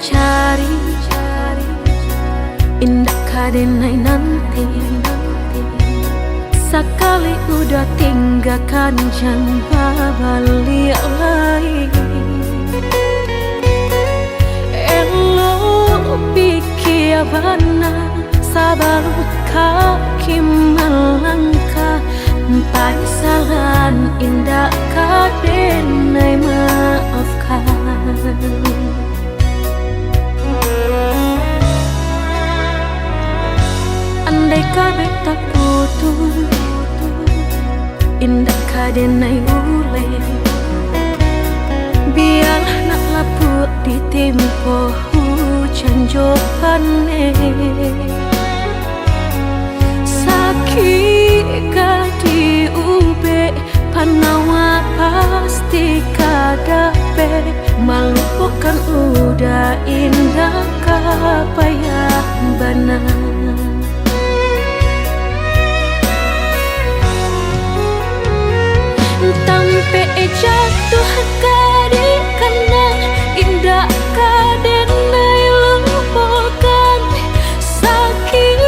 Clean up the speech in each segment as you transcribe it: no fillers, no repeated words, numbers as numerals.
mencari indah kadenai nanti. Sekali udah tinggalkan jangan balik lagi. Elo pikir benar sabar kaki melangkah. Paisalan indah kadenai maafkan. Andai kabeh tak putus, indah kadenai ule. Biarlah nak laput di tempo hujan jopane. Sakit kadi ube panawa pasti kadape. Melupakan udah indah kapayah benar. Tampe jatuh kadi kena indah kadenai lupakan. Sakit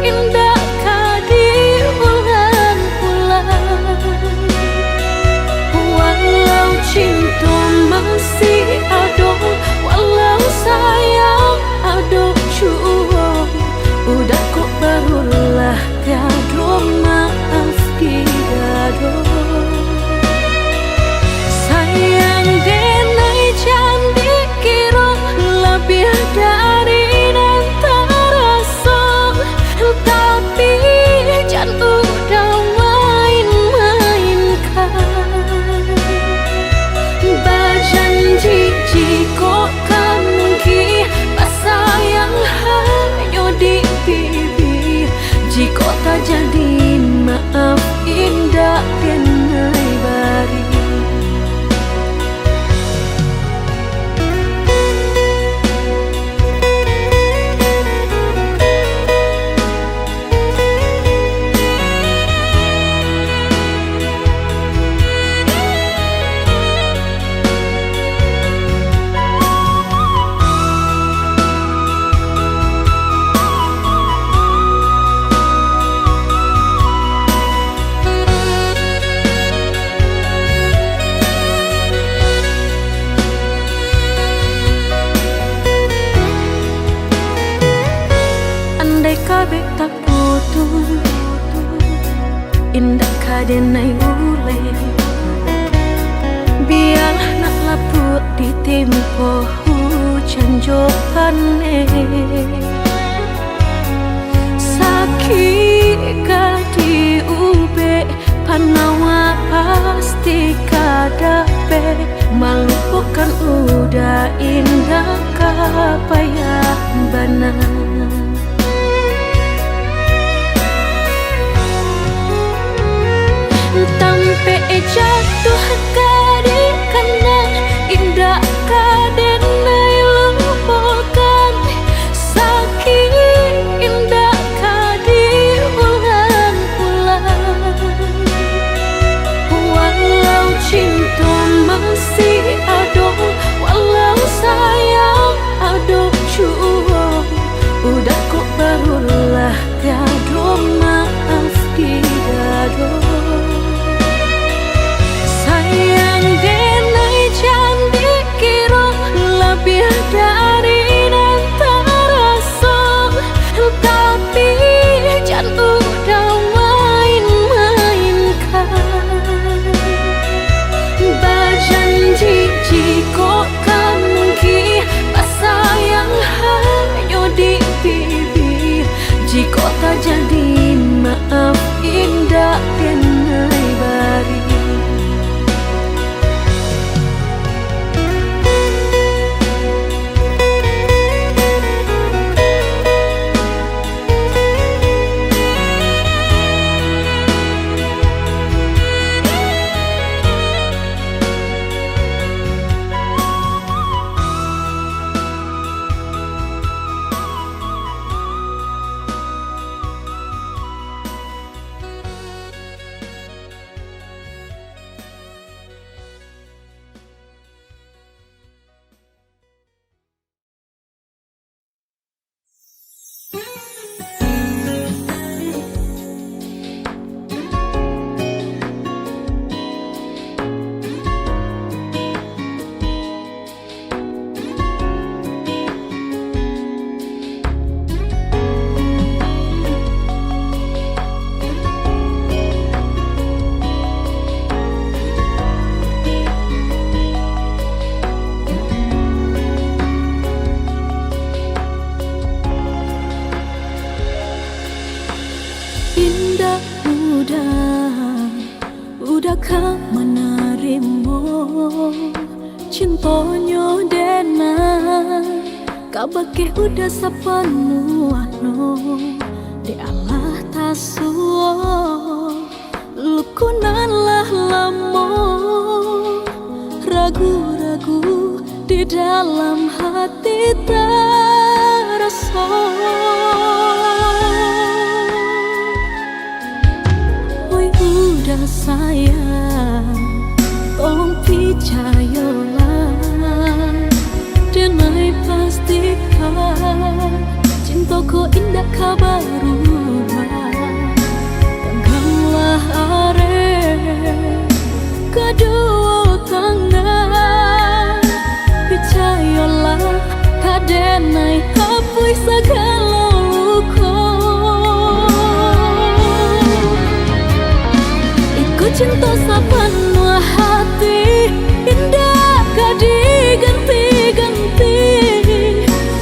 indah kadi ulang-ulang. Walau cinta masih ada, walau sayang ada jua, udah kok barulah tiada maaf tiada. Sayang denai jangan dikira lebih dari nanti rasa. Tapi jangan udah main-mainkan. Berjanji jika kamu sayang hanya di bibir. Jika tak jadi maaf indah denai bari. Andai kabeh tak putus, indah kadenai ule. Biarlah nak laput di tempo hujan jopane. Sakit kadi ube panawa pasti kadape. Melupakan udah indah kapayah benar. Tampe jatuh kadi kena indah kadenai lupakan. Sakit indah kadi ulang-ulang. Walau cinta masih ada, walau sayang ada jua, udah kok barulah tiada maaf tiada. Sayang Udahkah menerima cintonyo dena kabake udah sepenuhno di Allah tasuo lukunan lah lamo ragu-ragu di dalam hati terasa. Woi udah sayang, tolong percayalah, denai pastikan cintaku indah kabaru. Genggamlah are kedua tangan, percayalah kadenai hapus segala luka. Ikut cinta sepenuh hati, indah gak diganti-ganti.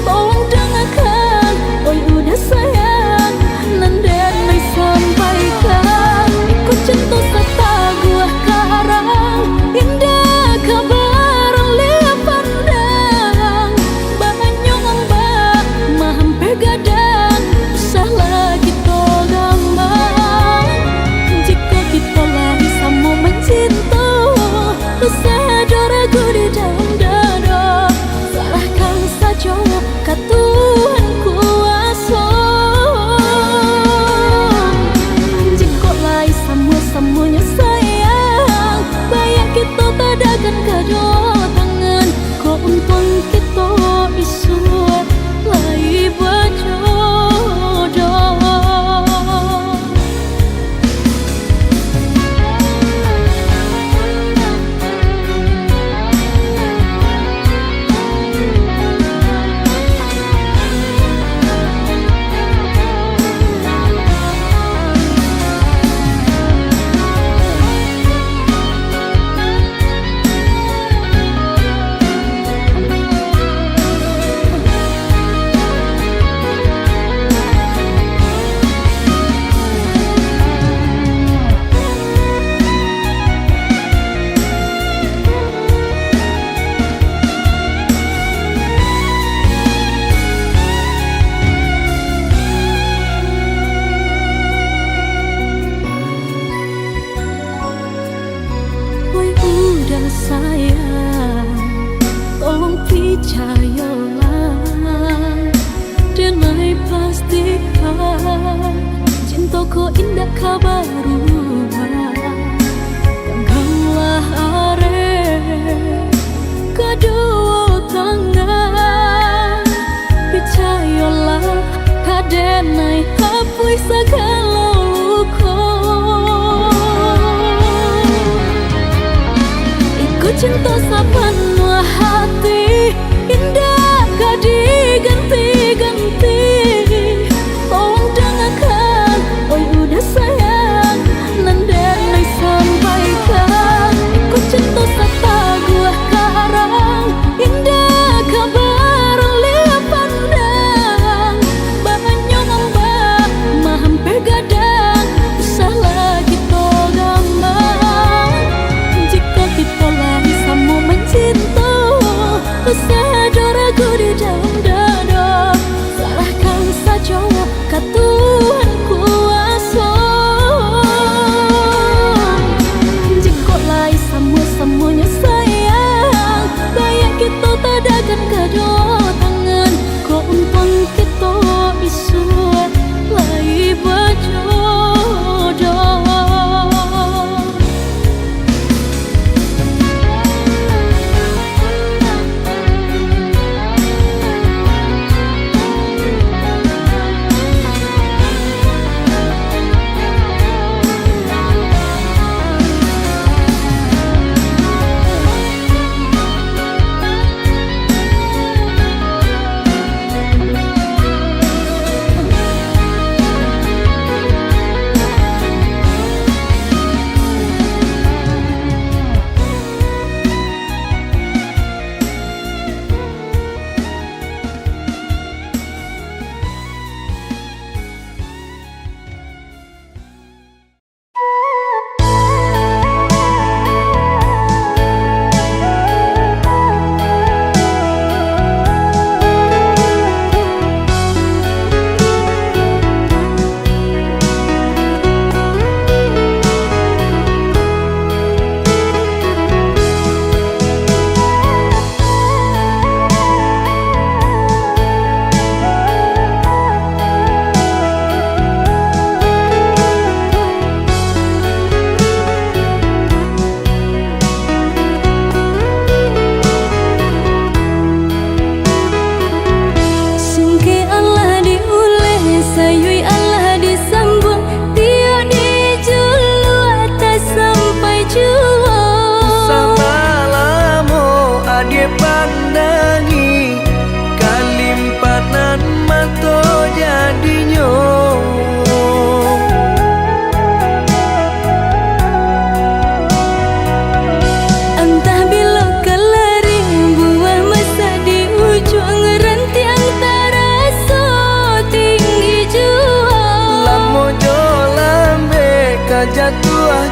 Tolong dengarkan, oi udah sayang, nandenai sampaikan. Ikut cinta setagua karang, indah kabar lihat pandang. Banyak ombak, mahampe gadang, usah lagi togambang. Jika kita lagi sama mencinta, sadar aku di dalam dada. Serahkan saja ke Tuhan kuasa. Jika lagi sama-samanya sayang, bayang kita tadakan kedua tangan. Kau untung kita isu lagi berjodoh. Udah sayang, tolong percayalah, denai pastikan cintaku indah kabaru. Genggamlah are kedua tangan, percayalah kadenai hapus segala luka. Cinta sepenuh hati, indah gak diganti-ganti. Tolong dengarkan, oi udah sayang, nandenai sampaikan. Ikut cinta setagua karang, indah kabar lihat pandang. Banyak ombak, mahampe gadang, usah lagi togambang. Jika kita lagi sama mencinta,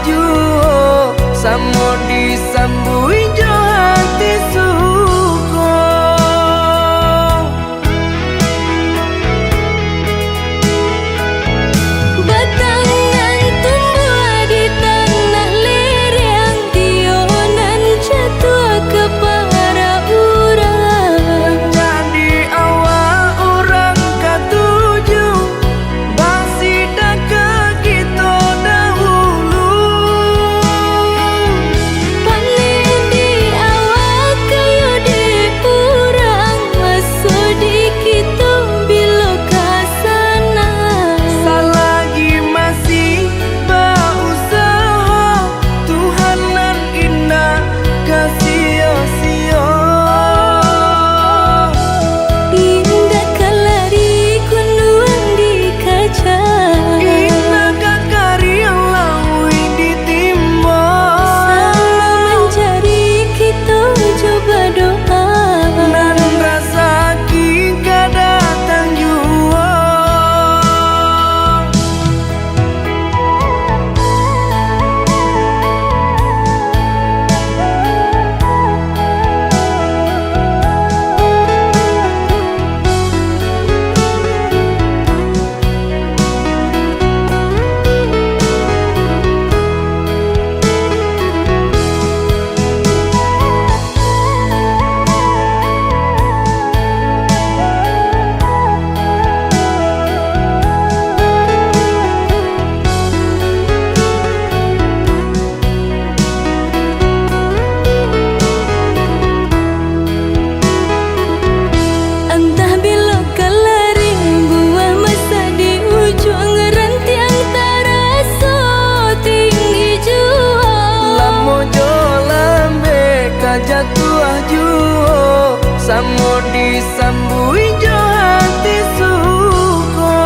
juo samo disambui jo hati suko. Batangan tumbuh di tanah lereng, tionan jatuh ke para urang. Jadi awal orang katuju bangsi dah ke kita dahulu. Panen di awal kayu di urang, masuk di kita bila kasana. Selagi masih berusaha, Tuhanan indah kasih-sia. Indah kalari kunuan di kaca, Indah kakari yang lawi ditimba. sama mencari kita coba doa. Nan rasa kita datang jua. Entah bila kalari buah masa di ujung rantiang terasa tinggi jua. Lamo jo lambe kajatuh juo samo disambui jo hati suko.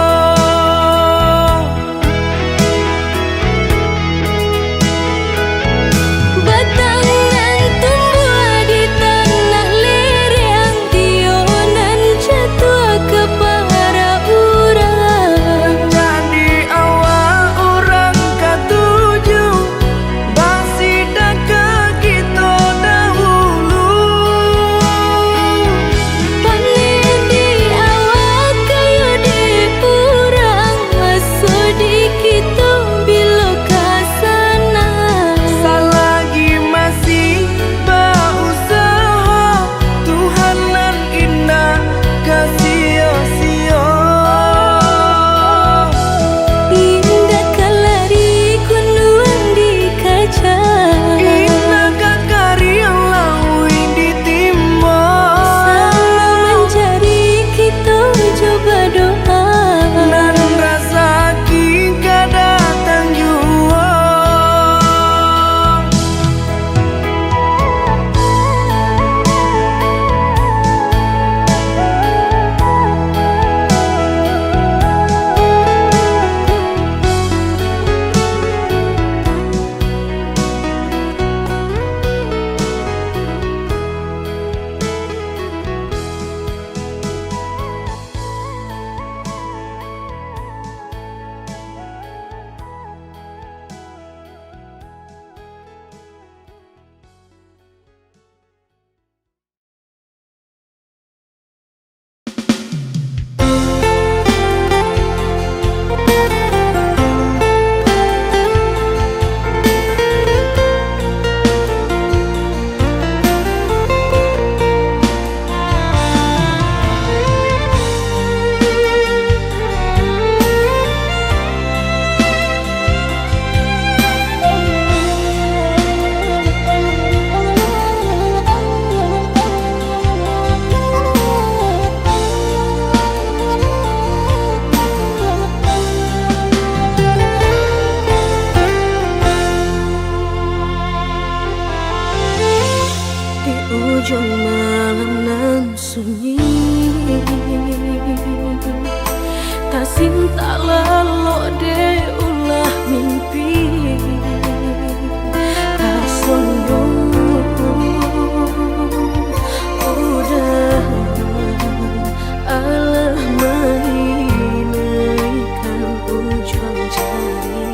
Batangan tumbuh di tanah lereng, tionan jatuh ke para urang. Jadi awal orang katuju bangsi dah ke kita dahulu. Panen di awal kayu di urang, masuk di kita bila kasana. Selagi masih berusaha, Tuhanan indah kasih-sia. Indah kalari kunuan di kaca, Indah kakari yang lawi ditimba. sama mencari kita coba doa. Nan rasa kita datang jua. Ujung malam nan sunyi, tak cinta lalu de ulah mimpi, tak sombong udah alah menginaikan ujung jari.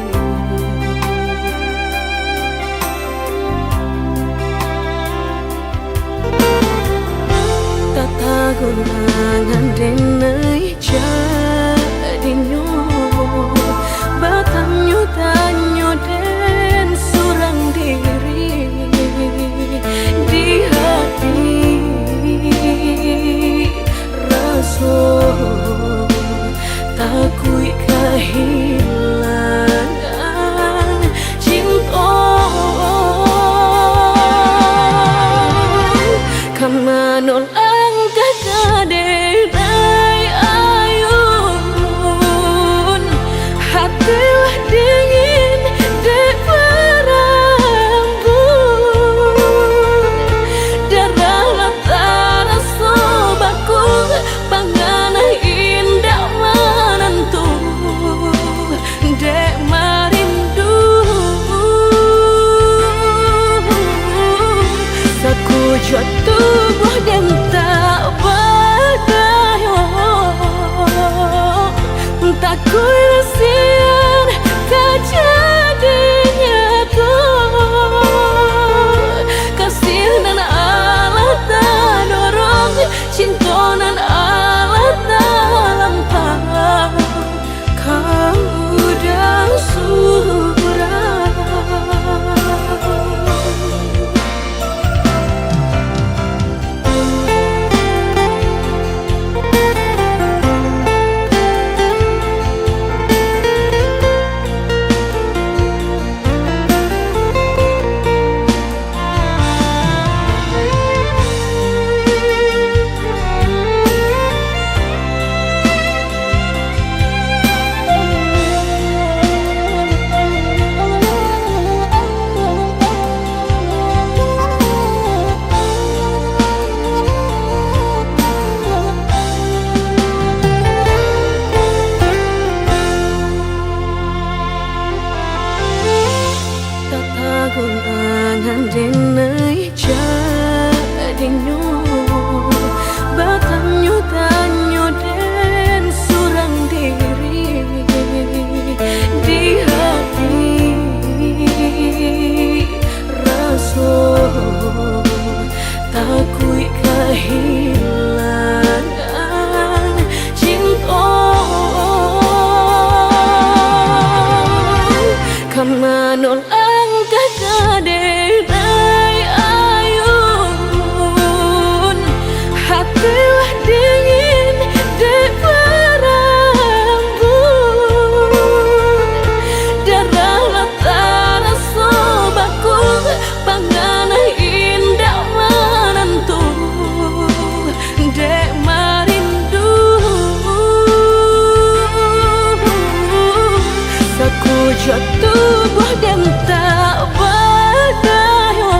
gunangan denai jadinyo batanyo tanyo den surang diri di hati raso takui kehilangan cinta kamanol ang kakadenay ayun hatilah dingin di perambun darahlah terasa baku panganah indah menentu dek marindu sakujud tubuh dan tak berdaya tak kuilasian kejadinya tuh kasih nan Allah tak dorong cinta nan Allah tak lampau kau udah surah gunangan denai jadinyo batanyo tanyo den surang diri di hati raso takui kehilangan cinta kamanol kakadenay ayun hatilah dingin di perambun darahlah terasa baku panganah indah menentu dek marindu sakujud tubuh dan tak berdaya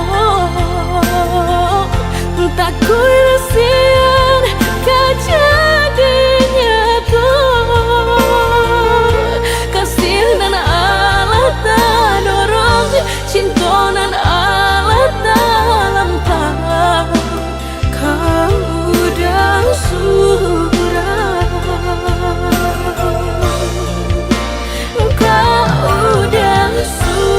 tak kuilasian kejadinya tuh kasih nan Allah tak dorong cinta nan Allah tak lampau kau udah surah kau udah surah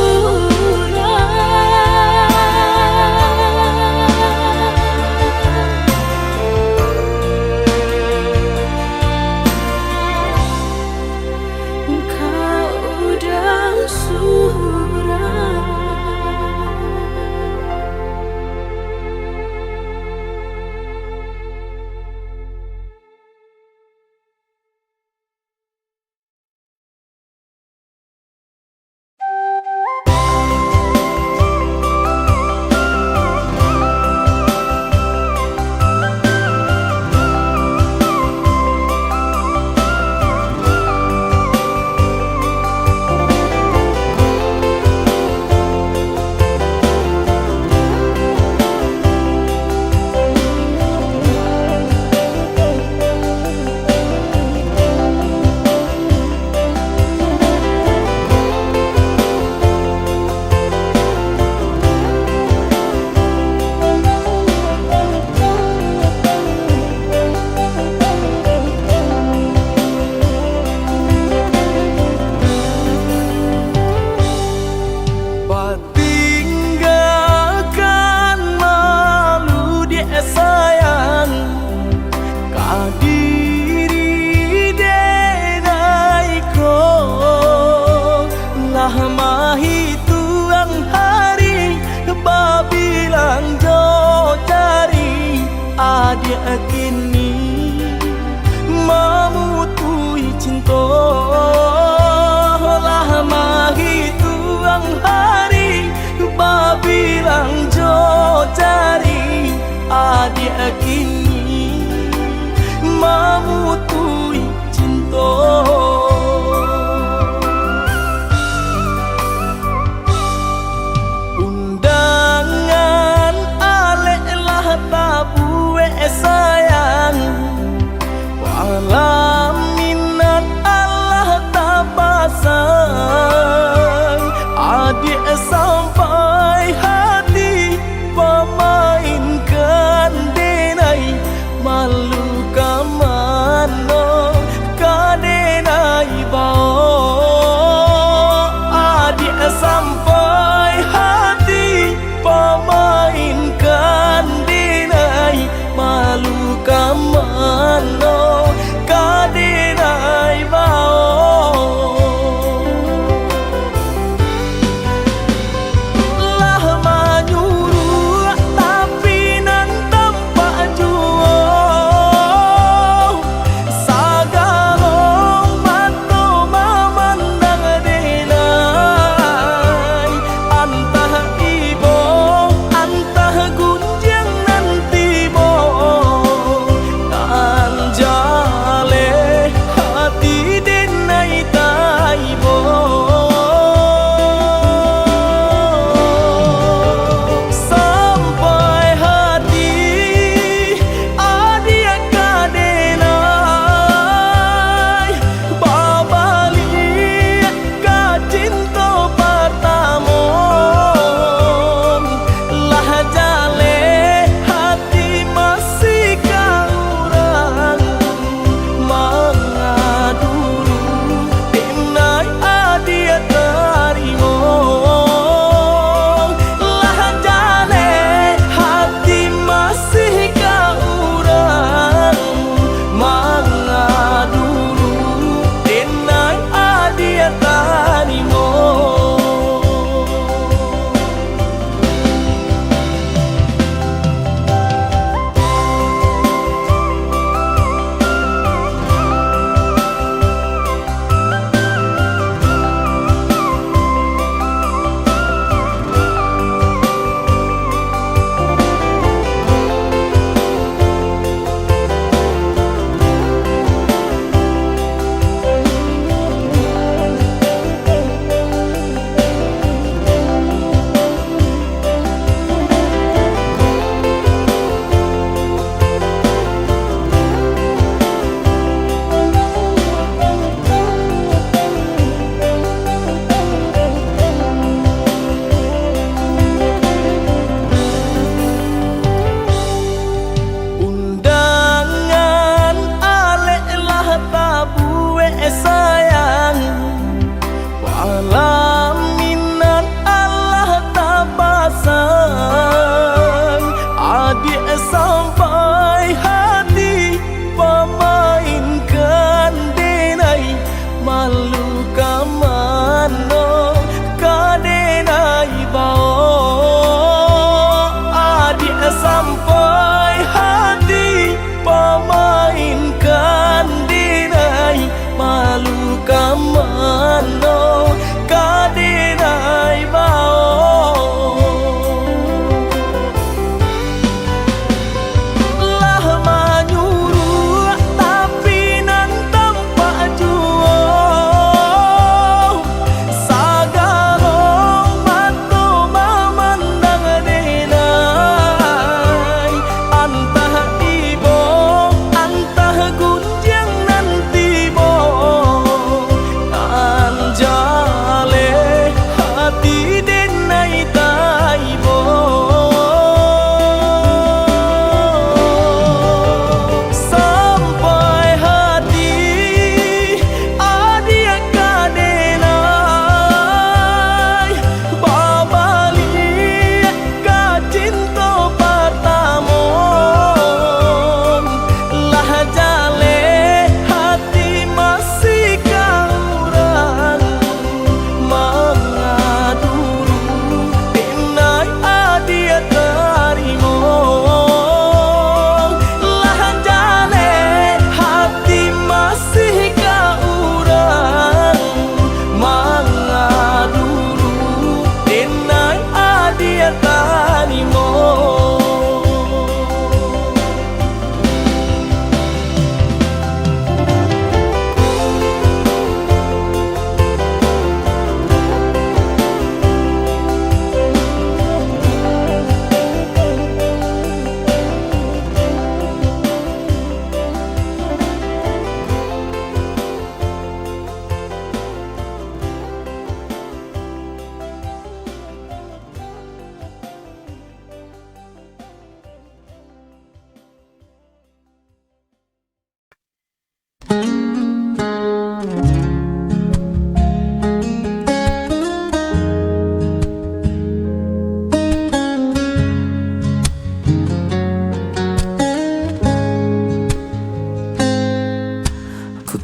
nyatani-mo.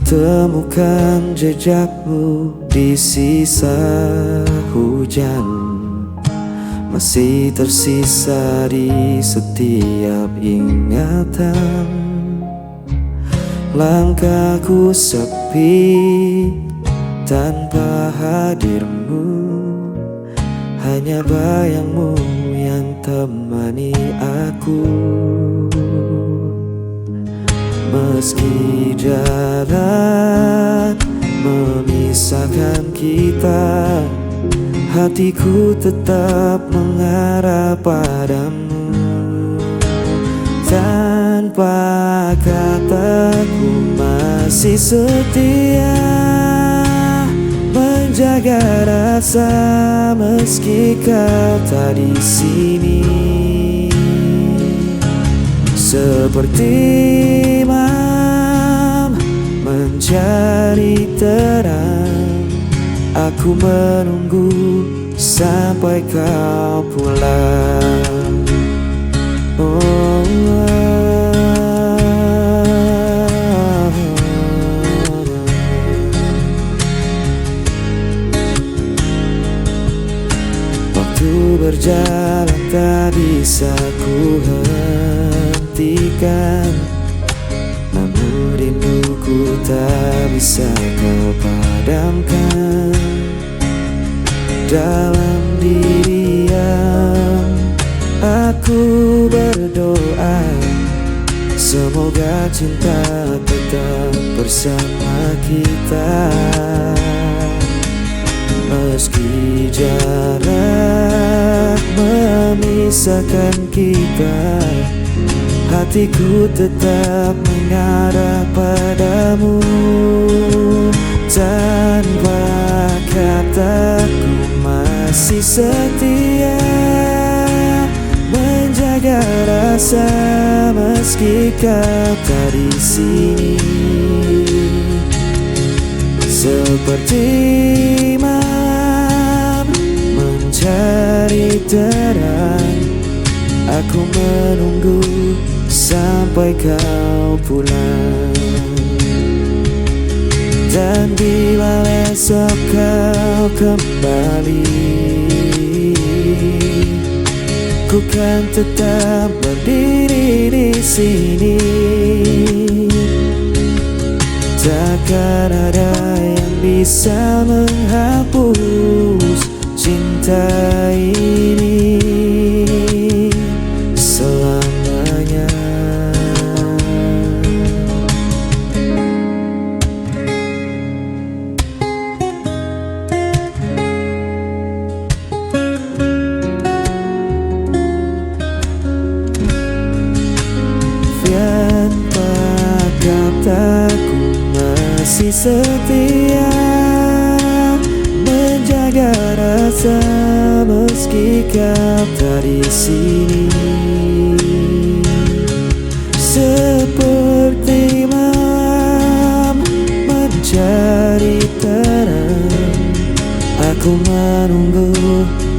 Temukan jejakmu di sisa hujan, masih tersisa di setiap ingatan. Langkahku sepi tanpa hadirmu, hanya bayangmu yang temani aku. Meski jarak memisahkan kita, hatiku tetap mengarah padamu. Tanpa kataku masih setia menjaga rasa meski kau tak di sini. Seperti imam mencari terang, aku menunggu sampai kau pulang. Waktu berjalan tak bisa ku hentikan, namun rinduku tak bisa kau padamkan. Dalam diam aku berdoa, semoga cinta tetap bersama kita. Meski jarak memisahkan kita, hatiku tetap mengarah padamu. Tanpa kataku masih setia menjaga rasa meski kau tak di sini. Seperti imam mencari terang, aku menunggu sampai kau pulang. Dan bila esok kau kembali, ku kan tetap berdiri di sini. Takkan ada yang bisa menghapus cinta ini selamanya. Tanpa kataku masih setia menjaga rasa meski kau tak di sini. Seperti malam mencari terang, aku menunggu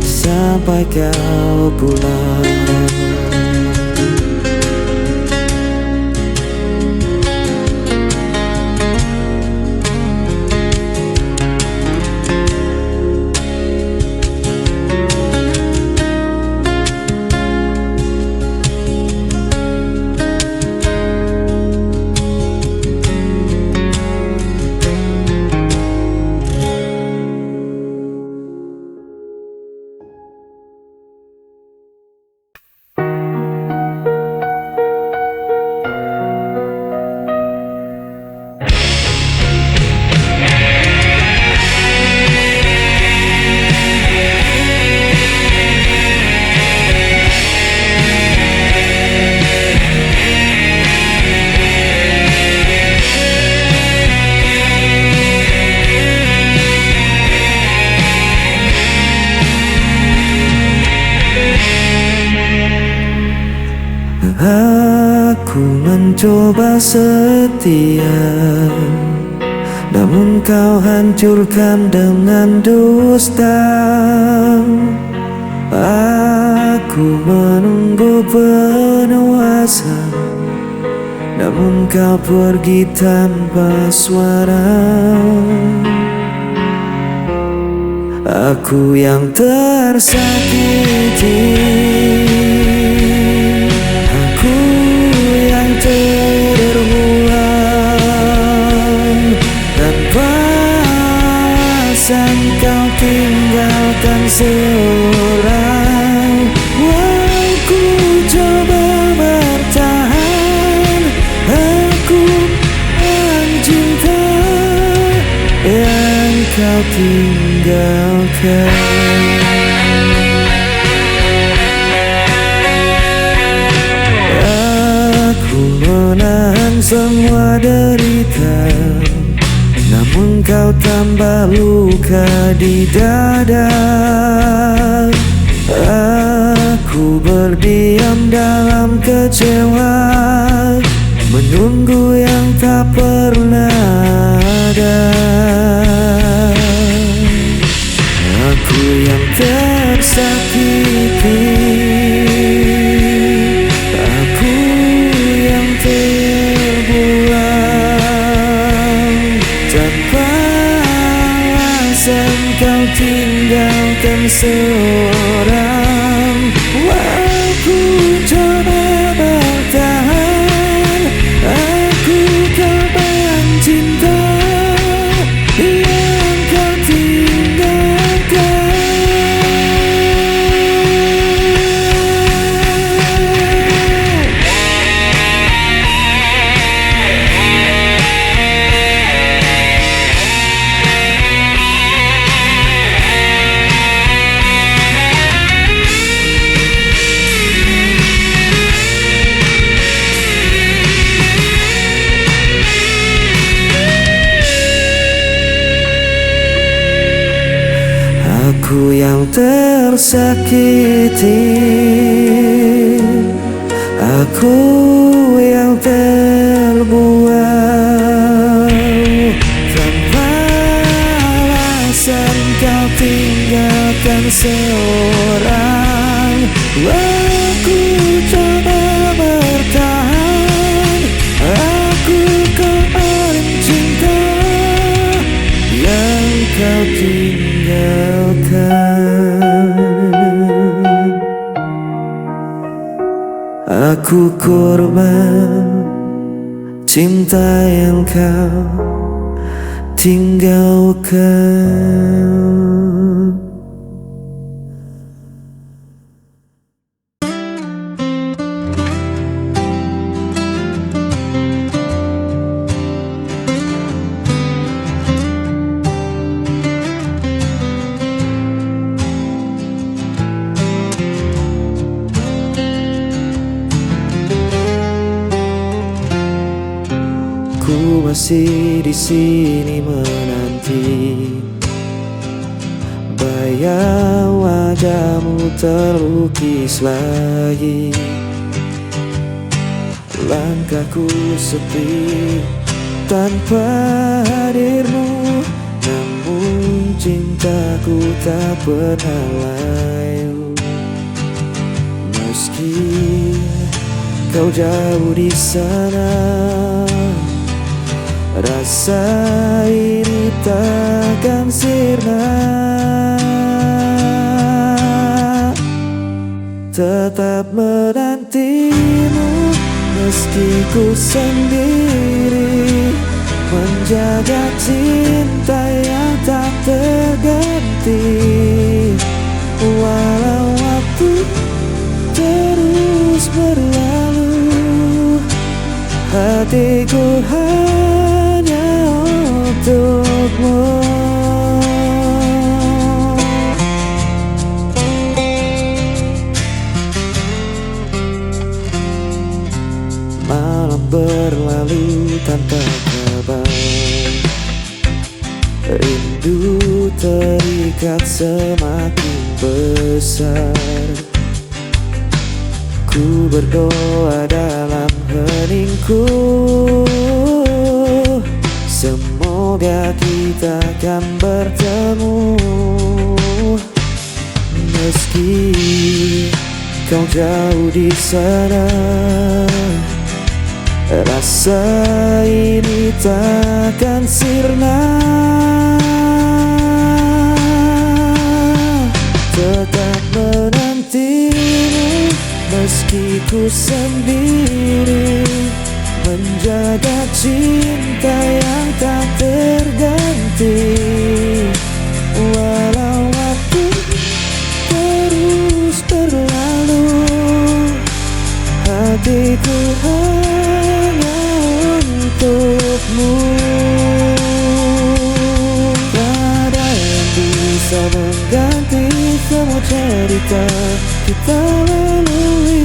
sampai kau pulang. Aku mencoba setia, namun kau hancurkan dengan dusta. Aku menunggu penuh asa, namun kau pergi tanpa suara. Aku yang tersakiti, aku yang terbuang. Tanpa alasan kau tinggalkan seorang. Aku coba bertahan, aku mencinta yang kau tinggalkan. Aku menahan semua derita, namun kau tambah luka di dada. Aku berdiam dalam kecewa, menunggu yang tak pernah ada. Aku yang tersakiti, aku yang terbuang. Tanpa alasan kau tinggalkan seorang. Aku coba bertahan, aku korban cinta yang kau tinggalkan. Aku yang tersakiti, aku yang terbuang. Tanpa alasan kau tinggalkan seorang. Aku coba bertahan, aku korban cinta yang kau tinggalkan. Aku korban cinta yang kau tinggalkan. Ku masih di sini menanti, bayang wajahmu terlukis lagi. Langkahku sepi tanpa hadirmu, namun cintaku tak pernah layu. Meski kau jauh di sana, rasa ini takkan sirna. Tetap menantimu meski ku sendiri, menjaga cinta yang tak terganti. Walau waktu terus berlalu, hatiku hanya untukmu. Malam berlalu tanpa kabar, rindu terikat semakin besar. Ku Ku berdoa dalam heningku, semoga kita akan bertemu. Meski kau jauh di sana, rasa ini takkan sirna. Tetap menantimu meski ku sendiri, menjaga cinta yang tak terganti. Walau waktu terus berlalu, hatiku hanya untukmu. Tak ada yang bisa mengganti semua cerita kita lalui.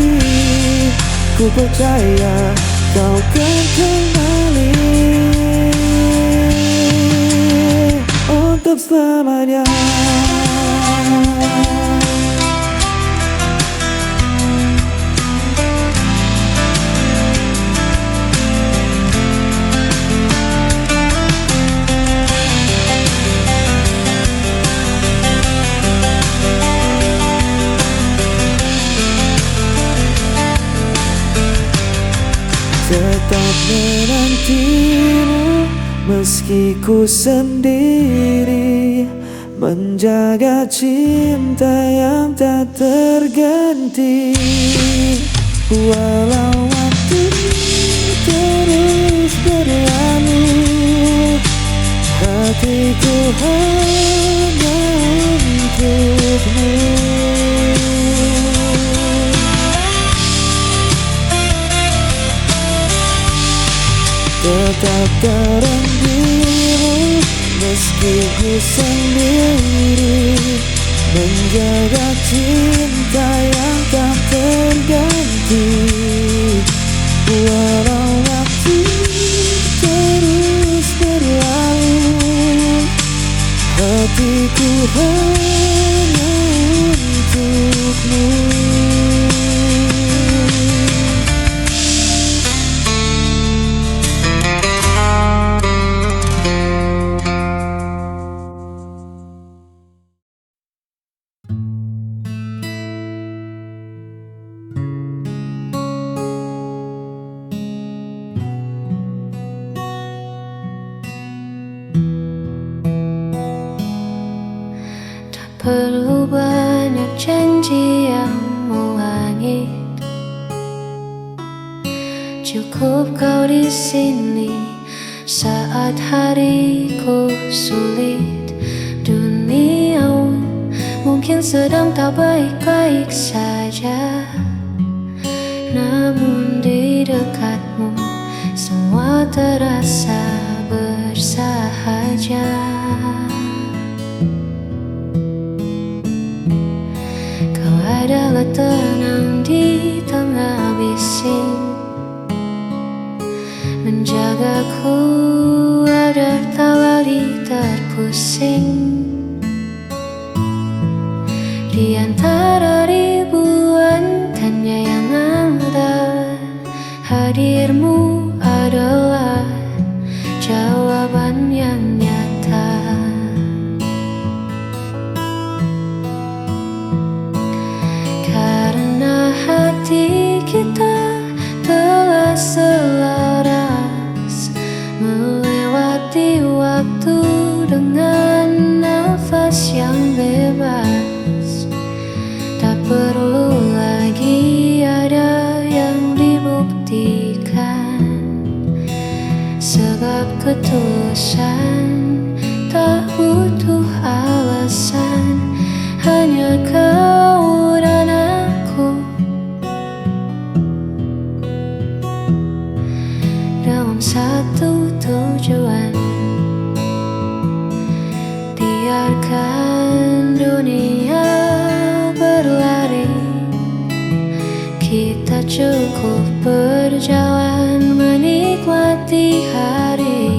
Ku percaya kau kan kembali untuk selamanya. Tetap menantimu meski ku sendiri, menjaga cinta yang tak terganti. Walau waktu terus berlalu, hatiku hanya untukmu. Tetap teranggimu meski ku sendiri, menjaga cinta yang tak terganti. Walau waktu terus berlalu, hatiku hanya untukmu. Perlu banyak janji yang melangit, cukup kau di sini saat hariku sulit. Dunia mungkin sedang tak baik-baik saja, namun di dekatmu semua terasa bersahaja. Adalah tenang di tengah bising, menjagaku agar tak lagi terpusing. Di antara ribuan tanya yang ada, hadirmu adalah jawaban yang nyata. Hati kita telah selaras melewati waktu dengan nafas yang bebas. Tak perlu lagi ada yang dibuktikan, sebab ketulusan tak butuh alasan. Hanya kau dan aku dalam satu tujuan. Biarkan dunia berlari, kita cukup berjalan menikmati hari.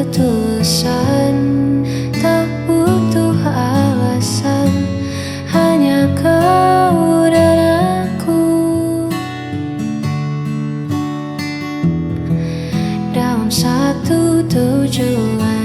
ketulusan, tak butuh alasan, hanya kau dan aku. Dalam satu tujuan